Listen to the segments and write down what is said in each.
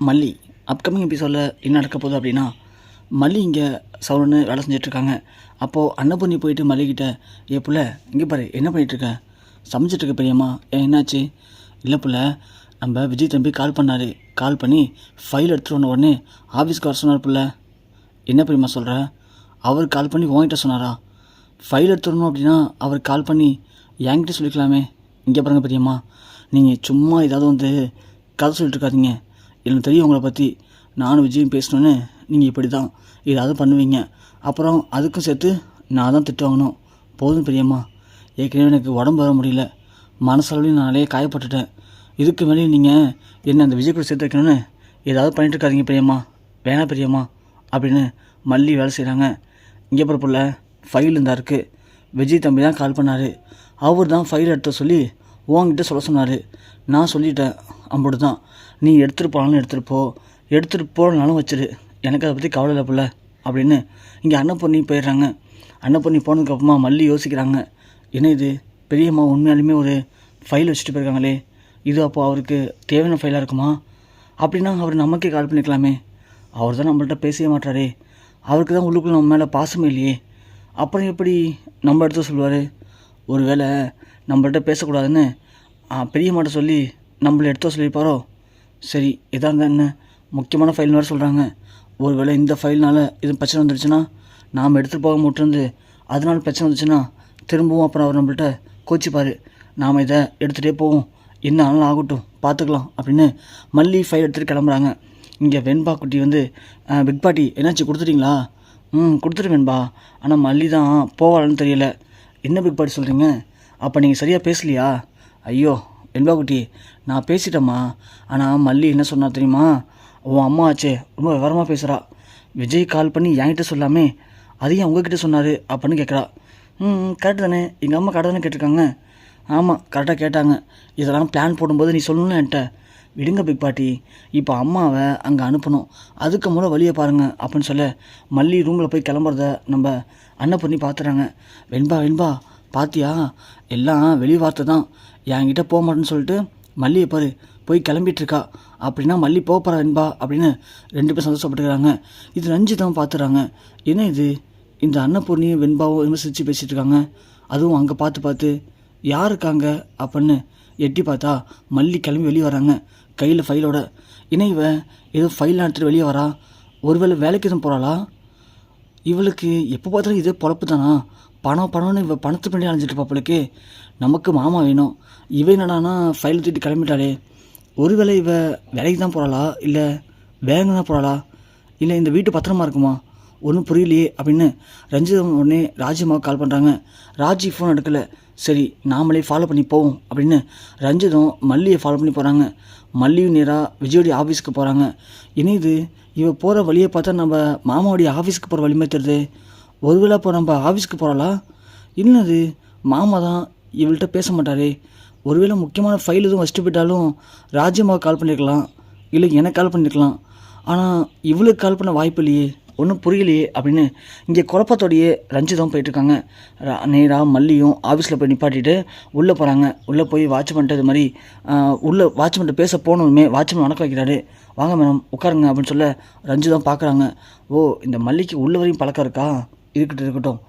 மல்லி அப்கமிங் எபிசோடில் என்ன நடக்க போகுது அப்படின்னா, மல்லி இங்கே சவுலன்னு வேலை செஞ்சிட்ருக்காங்க. அப்போது அன்னபூர்ணி போயிட்டு மல்லிகிட்ட, ஏ புள்ள இங்கே பாரு என்ன பண்ணிகிட்ருக்க, சமைச்சிட்ருக்க பெரியம்மா, என்னாச்சு? இல்லை புள்ள, நம்ம விஜய் தம்பி கால் பண்ணார், கால் பண்ணி ஃபைல் எடுத்துகிட்டு வந்த உடனே ஆஃபீஸ்க்கு வர சொன்னார் புள்ள. என்ன பெரியம்மா சொல்கிற? அவர் கால் பண்ணி உங்ககிட்ட சொன்னாரா? ஃபைல் எடுத்துட்டு வரணும் அப்படின்னா அவர் கால் பண்ணி என்கிட்ட சொல்லிக்கலாமே. இங்கே பாருங்கள் பெரியம்மா, நீங்கள் சும்மா ஏதாவது வந்து கதை சொல்லிட்டு இருக்காதீங்க. எனக்கு தெரியும் உங்களை பற்றி. நானும் விஜயும் பேசணுன்னு நீங்கள் இப்படி தான் ஏதாவது பண்ணுவீங்க. அப்புறம் அதுக்கும் சேர்த்து நான் தான் திட்டு வாங்கணும். போதும் பெரியம்மா, ஏற்கனவே எனக்கு உடம்பு வர முடியல, மனசளவுலையும் நான் நிறைய காயப்பட்டுட்டேன். இதுக்கு மேலே நீங்கள் என்ன அந்த விஜய் கூட சேர்த்து வைக்கணும்னு ஏதாவது பண்ணிட்டு இருக்காதீங்க பெரியம்மா, வேணா பெரியம்மா அப்படின்னு மல்லி வேலை செய்கிறாங்க. இங்கே பிறப்புள்ள ஃபைல் இருந்தா இருக்குது. விஜய் தம்பி தான் கால் பண்ணார். அவர் தான் ஃபைல் எடுத்த சொல்லி உங்ககிட்ட சொல்ல சொன்னார். நான் சொல்லிட்டேன், அப்படி தான். நீ எடுத்துகிட்டு போனாலும் எடுத்துகிட்டு போனாலும் வச்சிரு, எனக்கு அதை பற்றி கவலை இல்லை புள்ள அப்படின்னு இங்கே அன்னபூர்ணி போயிடுறாங்க. அன்னபூர்ணி போனதுக்கப்புறமா மல்லி யோசிக்கிறாங்க, என்ன இது பெரியம்மா உண்மையாலுமே ஒரு ஃபைல் வச்சுட்டு போயிருக்காங்களே, இது அப்போது அவருக்கு தேவையான ஃபைலாக இருக்குமா? அப்படின்னா அவர் நமக்கே கால் பண்ணிக்கலாமே. அவர் தான் நம்மள்கிட்ட பேசவே மாட்டாரே, அவருக்கு தான் உள்ளுக்குள்ள நம்ம மேலே பாசமே இல்லையே, அப்புறம் எப்படி நம்ம எடுத்து சொல்லுவார்? ஒருவேளை நம்மள்கிட்ட பேசக்கூடாதுன்னு பெரியம்மாட்ட சொல்லி நம்மளை எடுத்து சொல்லியிருப்பாரோ? சரி, எதாக இருந்தால் என்ன, முக்கியமான ஃபைல் வேறு சொல்கிறாங்க. ஒருவேளை இந்த ஃபைல்னால் எதுவும் பிரச்சனை வந்துடுச்சுன்னா, நாம் எடுத்துகிட்டு போக மாட்டேருந்து அதனால பிரச்சனை வந்துச்சுன்னா திரும்பவும் அப்புறம் அவர் நம்மள்கிட்ட கோச்சிப்பார். நாம் இதை எடுத்துகிட்டே போவோம், என்ன ஆனாலும் ஆகட்டும் பார்த்துக்கலாம் அப்படின்னு மல்லி ஃபைல் எடுத்துகிட்டு கிளம்புறாங்க. இங்கே வெண்பா குட்டி வந்து, பிக் பாட்டி என்னாச்சு கொடுத்துட்டிங்களா? கொடுத்துட்டு வெண்பா, ஆனால் மல்லி தான் போவாளான்னு தெரியல. என்ன பிக் பாட்டி சொல்கிறீங்க? அப்போ நீங்கள் சரியாக பேசலையா? ஐயோ வெண்பா குட்டி, நான் பேசிட்டேம்மா. ஆனால் மல்லி என்ன சொன்னா தெரியுமா? உன் அம்மா ஆச்சே ரொம்ப விவரமாக பேசுகிறா. விஜய் கால் பண்ணி என்கிட்ட சொல்லாமே, அதையும் உங்ககிட்ட சொன்னார் அப்படின்னு கேட்குறா. கரெக்டு தானே, எங்கள் அம்மா கரெக்டாக தானே கேட்டிருக்காங்க. ஆமாம் கரெக்டாக கேட்டாங்க. இதெல்லாம் பிளான் போடும்போது நீ சொல்லணும்னு என்கிட்ட. விடுங்க பிக் பாட்டி, இப்போ அம்மாவை அங்கே அனுப்பணும், அதுக்கு மூல வழியை பாருங்கள் அப்படின்னு சொல்ல மல்லி ரூமில் போய் கிளம்புறத நம்ம அன்னபூர்ணி பார்த்துறாங்க. வெண்பா பாத்தியா, எல்லாம் வெளி வார்த்தை தான், என்கிட்ட போக மாட்டேன்னு சொல்லிட்டு மல்லியை பாரு போய் கிளம்பிட்டுருக்கா. அப்படின்னா மல்லி போகிறா வெண்பா அப்படின்னு 2 பேரும் சந்தோஷப்பட்டுக்கிறாங்க. இது ரஞ்சிதம் பார்த்துறாங்க. என்ன இது, இந்த அன்னபூர்ணியும் வெண்பாவும் என்ன சிரிச்சு பேசிகிட்டு இருக்காங்க, அதுவும் அங்கே பார்த்து யார் இருக்காங்க அப்படின்னு எட்டி பார்த்தா மல்லி கிளம்பி வெளியே வராங்க கையில் ஃபைலோட. என்ன இவ ஏதோ ஃபைல் எடுத்துகிட்டு வெளியே வரா, ஒருவேளை வேலைக்கு எதுவும் போகிறாளா? இவளுக்கு எப்போ பார்த்தாலும் இதே பொழப்பு தானா, பணம்னு இவள் பணத்து பண்ணி அலைஞ்சிட்டு பாப்பளுக்கு. நமக்கு மாமா வேணும், இவ என்னடானா ஃபைல் தூக்கிட்டு கிளம்பிட்டாளே. ஒருவேளை இவ வேலைக்கு தான் போகிறாளா, இல்லை வேலைக்கு தான் போகிறாளா, இல்லை இந்த வீட்டு பத்திரமா இருக்குமா, ஒன்றும் புரியலையே அப்படின்னு ரஞ்சிதம் உடனே ராஜிமாவுக்கு கால் பண்ணுறாங்க. ராஜி ஃபோன் எடுக்கலை. சரி நாமளே ஃபாலோ பண்ணி போவோம் அப்படின்னு ரஞ்சிதம் மல்லியை ஃபாலோ பண்ணி போகிறாங்க. மல்லியும் நேராக விஜயோடைய ஆஃபீஸ்க்கு போகிறாங்க. இனி இது இவ போகிற வழியை பார்த்தா நம்ம மாமாவுடைய ஆஃபீஸ்க்கு போகிற வழிமே தெரியுது. ஒருவேளை இப்போ நம்ம ஆஃபீஸ்க்கு போகிறாளா? இல்லது மாமா தான் இவள்கிட்ட பேச மாட்டாரே, ஒருவேளை முக்கியமான ஃபைல் எதுவும் வச்சுட்டு போயிட்டாலும் ராஜ்யமாவுக்கு கால் பண்ணியிருக்கலாம், இல்லை எனக்கு கால் பண்ணியிருக்கலாம். ஆனால் இவளுக்கு கால் பண்ண வாய்ப்பு இல்லையே, ஒன்றும் புரியலையே அப்படின்னு இங்கே குழப்பத்தோடையே ரஞ்சிதம் போயிட்டுருக்காங்க. நேராக மல்லியும் ஆஃபீஸில் போய் நிப்பாட்டிட்டு உள்ளே போகிறாங்க. உள்ளே போய் வாட்ச்மேன்ட்டு இது மாதிரி உள்ளே வாட்ச்மேன்ட்டு பேச போகணுமே, வாட்ச்மேன் வணக்கம் வைக்கிறாரு. வாங்க மேடம் உட்காருங்க அப்படின்னு சொல்ல ரஞ்சிதம் பார்க்குறாங்க. ஓ, இந்த மல்லிக்கு உள்ள வரையும் பழக்கம் இருக்கா? இருக்கட்டும்,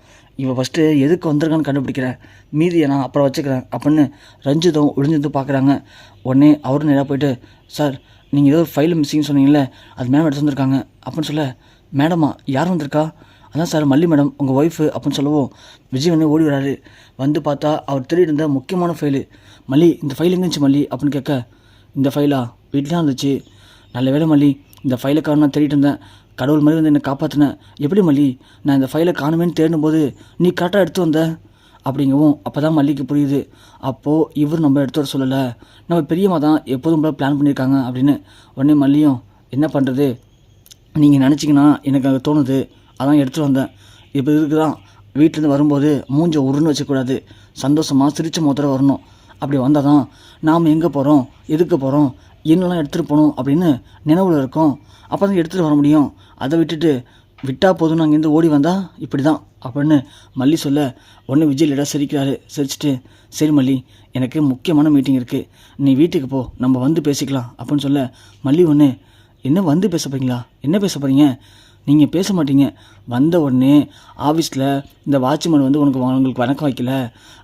இவன் ஃபஸ்ட்டு எதுக்கு வந்திருக்கான்னு கண்டுபிடிக்கிறேன், மீதியை நான் அப்புறம் வச்சுக்கிறேன் அப்படின்னு ரஞ்சிதம் ஒளிஞ்சிருந்து பார்க்குறாங்க. உடனே அவரும் நேராக போயிட்டு, சார் நீங்கள் ஏதோ ஃபைல் மிஸ்ஸிங்னு சொன்னீங்களே, அது மேடம் எடுத்து வந்திருக்காங்க அப்படின்னு சொல்ல, மேடமா யார் வந்திருக்கா? அதான் சார் மல்லி மேடம் உங்கள் ஒய்ஃபு அப்படின்னு சொல்லவும் விஜய் வந்து ஓடி வராரு. வந்து பார்த்தா அவர் திருடி இருந்த முக்கியமான ஃபைலு. மல்லி இந்த ஃபைல் எங்கே இருந்துச்சு மல்லி அப்படின்னு கேட்க, இந்த ஃபைலா வீட்டில் இருந்துச்சு. நல்ல வேலை மல்லி, இந்த ஃபைலுக்காக நான் தேடிட்டு இருந்தேன், கடவுள் மாதிரி வந்து என்னை காப்பாற்றினேன். எப்படி மல்லி, நான் இந்த ஃபைலை காணுமேன்னு தேடும்போது நீ கரெக்டாக எடுத்து வந்த அப்படிங்கவும் அப்போ தான் மல்லிக்கு புரியுது. அப்போது இவர் நம்ம எடுத்து வர சொல்லலை, நம்ம பெரியம்மா தான் எப்போதும் போல பிளான் பண்ணியிருக்காங்க அப்படின்னு. உடனே மல்லியும், என்ன பண்ணுறது, நீங்கள் நினச்சிங்கன்னா எனக்கு அங்கே தோணுது, அதான் எடுத்துகிட்டு வந்தேன். இப்போ இதுக்கு தான் வீட்டிலேருந்து வரும்போது மூஞ்ச உருன்னு வச்சக்கூடாது, சந்தோஷமாக சிரிச்ச முகத்தோட வரணும். அப்படி வந்தால் தான் நாம் எங்கே போகிறோம், எதுக்கு போகிறோம், என்னெல்லாம் எடுத்துகிட்டு போகணும் அப்படின்னு நினைவில் இருக்கோம். அப்போ தான் எடுத்துகிட்டு வர முடியும். அதை விட்டால் போதும், நாங்கள் இங்கேருந்து ஓடி வந்தால் இப்படி தான் அப்படின்னு மல்லி சொல்ல, உடனே விஜய் லேட்டாக சிரிக்கிறாரு. சிரிச்சுட்டு, சரி மல்லி எனக்கு முக்கியமான மீட்டிங் இருக்குது, நீ வீட்டுக்கு போ, நம்ம வந்து பேசிக்கலாம் அப்படின்னு சொல்ல, மல்லி ஒன்று என்ன வந்து பேச போகிறீங்களா? என்ன பேச போகிறீங்க? நீங்கள் பேச மாட்டீங்க. வந்த உடனே ஆஃபீஸில் இந்த வாட்ச்மேன் வந்து உங்களுக்கு வணக்கம் வைக்கல,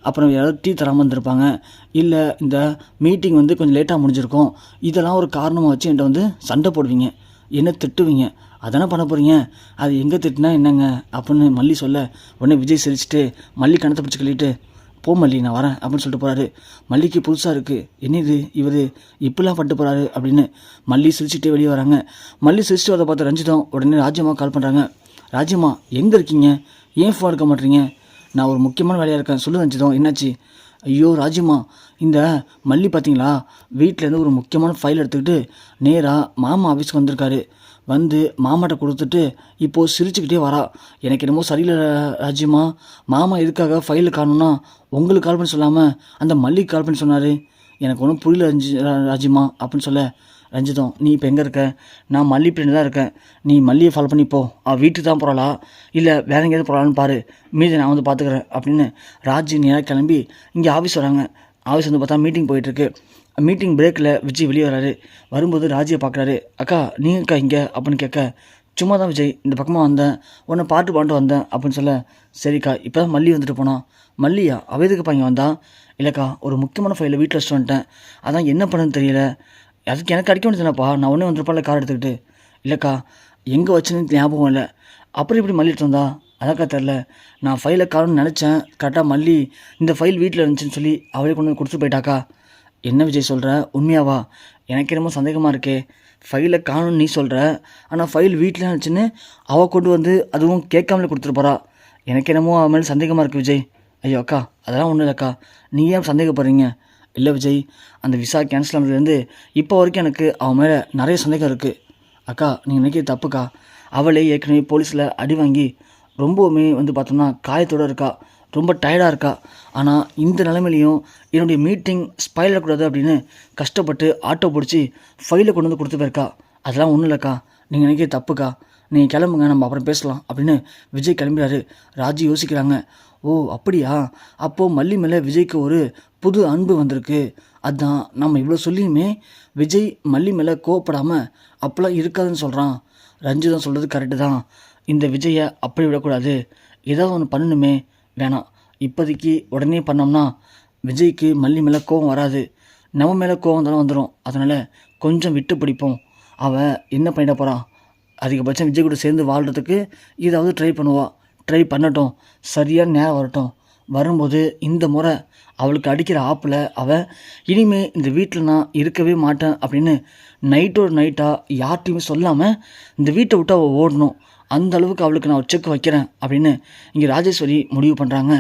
அப்புறம் யாராவது டீ தராமல் இருந்திருப்பாங்க, இல்லை இந்த மீட்டிங் வந்து கொஞ்சம் லேட்டாக முடிஞ்சிருக்கும், இதெல்லாம் ஒரு காரணமாக வச்சு என்கிட்ட வந்து சண்டை போடுவீங்க, என்ன திட்டுவீங்க. அதானே பண்ண போகிறீங்க. அது எங்கே திட்டுனா என்னங்க அப்படின்னு மல்லி சொல்ல, உடனே விஜய் சிரிச்சுட்டு மல்லி கணத்தை பிடிச்சி கழிட்டு, போ மல்லி நான் வரேன் அப்படின்னு சொல்லிட்டு போகிறாரு. மல்லிக்கு புதுசாக இருக்குது, என்ன இது இவர் இப்படிலாம் பண்ணிட்டு போகிறாரு அப்படின்னு மல்லி சிரிச்சுட்டே வெளியே வராங்க. மல்லி சிரிச்சுட்டு வரதை பார்த்து ரஞ்சிதம் உடனே ராஜ்யம்மா கால் பண்ணுறாங்க. ராஜ்யம்மா எங்கே இருக்கீங்க? ஏன் ஃபோன் எடுக்க மாட்டீங்க? நான் ஒரு முக்கியமான வேலையாக இருக்கேன், சொல்லு ரஞ்சிதம், என்னாச்சு? ஐயோ ராஜ்யம்மா, இந்த மல்லி பார்த்தீங்களா, வீட்டிலேருந்து ஒரு முக்கியமான ஃபைல் எடுத்துக்கிட்டு நேராக மாமா ஆஃபீஸ்க்கு வந்திருக்காரு. வந்து மாமாட்ட கொடுத்துட்டு இப்போது சிரிச்சுக்கிட்டே வரா. எனக்கு என்னமோ சரியில்லை ராஜ்யம்மா. மாமா எதுக்காக ஃபைலு காணணும்னா உங்களுக்கு கால் பண்ணி சொல்லாமல் அந்த மல்லிக்கு கால் பண்ணி சொன்னார். எனக்கு ஒன்றும் புரியல ராஜ்யம்மா அப்படின்னு சொல்ல, ரஞ்சிதம் நீ இப்போ எங்கே இருக்க? நான் மல்லி பிரிண்ட் தான் இருக்கேன். நீ மல்லியை ஃபாலோ பண்ணி போ. வீட்டுக்கு தான் போகிறாளா இல்லை வேற எங்கேயாவது போகிறாளான்னு பாரு, மீதி நான் வந்து பார்த்துக்கிறேன் அப்படின்னு ராஜி நேராக கிளம்பி இங்கே ஆஃபீஸ் வராங்க. ஆஃபீஸ் வந்து பார்த்தா மீட்டிங் போயிட்டுருக்கு. மீட்டிங் பிரேக்கில் விஜய் வெளியே வராரு. வரும்போது ராஜியை பார்க்குறாரு. அக்கா நீங்கள் அக்கா இங்கே அப்படின்னு கேட்க, சும்மா தான் விஜய் இந்த பக்கமாக வந்தேன், உன்னை பாட்டு வந்தேன் அப்படின்னு சொல்ல, சரிக்கா இப்போ தான் மல்லி வந்துட்டு போனான். மல்லியா அவ எதுக்குப்பா இங்கே வந்தான்? இல்லைக்கா ஒரு முக்கியமான ஃபைலை வீட்டில் வச்சுட்டு வந்துட்டேன், அதான் என்ன பண்ணுன்னு தெரியல, அதுக்கு எனக்கு அடிக்க வேண்டியதுனப்பா, நான் ஒன்றே வந்துருப்பால கார் எடுத்துக்கிட்டு. இல்லைக்கா எங்கே வச்சுன்னு ஞாபகம் இல்லை, அப்புறம் இப்படி மல்லிட்டு வந்தா அதாக்கா தெரில, நான் ஃபைலை காணும்னு நினச்சேன், கரெக்டாக மல்லி இந்த ஃபைல் வீட்டில் இருந்துச்சுன்னு சொல்லி அவளே கொண்டு வந்து கொடுத்துட்டு போயிட்டாக்கா. என்ன விஜய் சொல்கிற, உண்மையாவா? எனக்கு என்னமோ சந்தேகமாக இருக்கே. ஃபைலை காணும்னு நீ சொல்கிற, ஆனால் ஃபைல் வீட்டில் இருந்துச்சுன்னு அவள் கொண்டு வந்து அதுவும் கேட்காமலே கொடுத்துட்டு போகிறா. எனக்கு என்னமோ அவன் மேலே சந்தேகமாக இருக்குது விஜய். ஐயோ அக்கா அதெல்லாம் ஒன்றும் இல்லைக்கா, நீங்கள் ஏன் சந்தேகப்படுறீங்க? இல்லை விஜய், அந்த விசா கேன்சல் ஆனதுலேருந்து இப்போ வரைக்கும் எனக்கு அவன் மேலே நிறைய சந்தேகம் இருக்குது. அக்கா நீங்கள் நினைக்கிறது தப்புக்கா. அவளே ஏற்கனவே போலீஸில் அடி வாங்கி ரொம்பவுமே வந்து பார்த்தோம்னா காயத்தோடு இருக்கா, ரொம்ப டயர்டாக இருக்கா. ஆனால் இந்த நிலைமையிலையும் என்னுடைய மீட்டிங் ஸ்பாயில் ஆகக்கூடாது அப்படின்னு கஷ்டப்பட்டு ஆட்டோ பிடிச்சி ஃபைலை கொண்டு வந்து கொடுத்து போயிருக்கா. அதெல்லாம் ஒன்றும் இல்லைக்கா, நீங்கள் நினைக்கிறது தப்புக்கா, நீங்கள் கிளம்புங்க, நம்ம அப்புறம் பேசலாம் அப்படின்னு விஜய் கிளம்புறாரு. ராஜி யோசிக்கிறாங்க. ஓ அப்படியா, அப்போது மல்லி மேலே விஜய்க்கு ஒரு புது அன்பு வந்திருக்கு. அதுதான் நம்ம இவ்வளோ சொல்லியுமே விஜய் மல்லி மேலே கோவப்படாமல் அப்போலாம் இருக்காதுன்னு சொல்கிறான். ரஞ்சிதம் சொல்கிறது கரெக்டு தான். இந்த விஜயை அப்படி விடக்கூடாது, ஏதாவது ஒன்று பண்ணணுமே. வேணாம், இப்போதைக்கு உடனே பண்ணோம்னா விஜய்க்கு மல்லி மேலே கோவம் வராது, நம்ம மேலே கோவம் தானே வந்துடும். அதனால் கொஞ்சம் விட்டு பிடிப்போம். அவள் என்ன பண்ணிட போகிறான், அதிகபட்சம் விஜய் கூட சேர்ந்து வாழ்கிறதுக்கு ஏதாவது ட்ரை பண்ணுவாள். ட்ரை பண்ணட்டும், சரியான நேரம் வரட்டும். வரும்போது இந்த முறை அவளுக்கு அடிக்கிற ஆப்பில் அவள் இனிமேல் இந்த வீட்டில் நான் இருக்கவே மாட்டேன் அப்படின்னு நைட்டோட நைட்டாக யார்கிட்டையுமே சொல்லாமல் இந்த வீட்டை விட்டு அவள் ஓடணும். அந்த அளவுக்கு அவளுக்கு நான் செக் வைக்கிறேன் அப்படின்னு இங்கே ராஜேஸ்வரி முடிவு பண்ணுறாங்க.